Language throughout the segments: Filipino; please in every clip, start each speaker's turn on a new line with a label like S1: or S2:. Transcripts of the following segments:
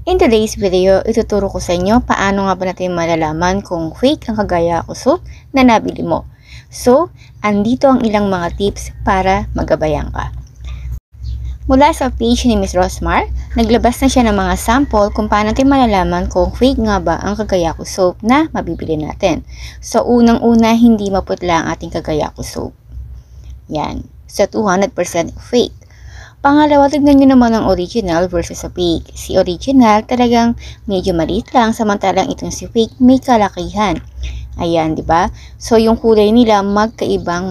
S1: In today's video, ituturo ko sa inyo paano nga ba natin malalaman kung fake ang Kagaya Ako soap na nabili mo. So, andito ang ilang mga tips para magabayan ka. Mula sa page ni Ms. Rosmar, naglabas na siya ng mga sample kung paano natin malalaman kung fake nga ba ang Kagaya Ako soap na mabibili natin. So, unang-una, hindi maputla ang ating Kagaya Ako soap. Yan. So, 200% fake. Pangalawa, tignan nyo naman ang original versus sa fake. Si original talagang medyo maliit lang, samantalang itong si fake may kalakihan. Ayan, di ba? So, yung kulay nila magkaiba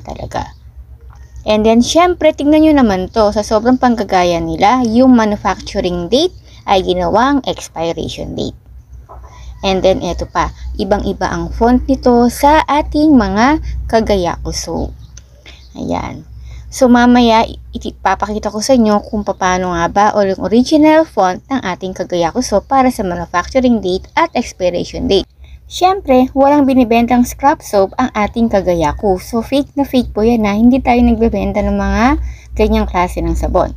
S1: talaga. And then, syempre, tignan nyo naman to. Sa sobrang panggagaya nila, yung manufacturing date ay ginawang expiration date. And then, eto pa, ibang-iba ang font nito sa ating mga Kagaya Ako soap. Ayan. So, mamaya, ipapakita ko sa inyo kung paano nga ba o yung original font ng ating Kagaya Ako soap para sa manufacturing date at expiration date. Siyempre, walang binibentang scrap soap ang ating Kagaya Ako. So, fake na fake po yan na hindi tayo nagbebenta ng mga ganyang klase ng sabon.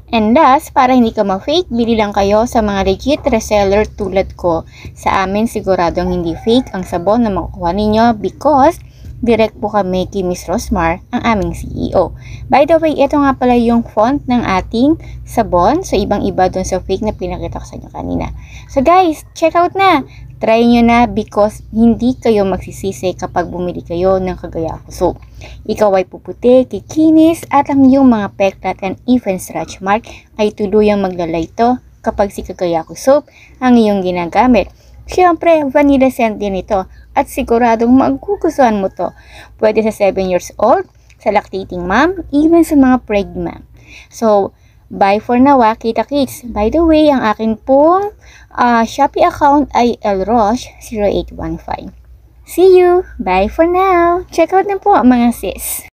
S1: And last, para hindi ka ma-fake, bili lang kayo sa mga legit reseller tulad ko. Sa amin, siguradong hindi fake ang sabon na makukuha ninyo because direct po kami kay Ms. Rosmar, ang aming CEO. By the way, ito nga pala yung font ng ating sabon. So, ibang-iba dun sa fake na pinakita ko sa inyo kanina. So, guys, check out na! Try nyo na because hindi kayo magsisisi kapag bumili kayo ng Kagaya Ako soap. Ikaw ay puputi, kikinis, at ang iyong mga peklat and even stretch mark ay tuluyang maglalay-to kapag si Kagaya Ako soap ang iyong ginagamit. Siyempre, vanilla scent din ito at siguradong magugustuhan mo to. Pwede sa 7 years old, sa lactating mom, even sa mga pregnant mom. So, bye for now kita kids. By the way, ang akin pong Shopee account ay elrosh0815. See you! Bye for now! Check out na po mga sis!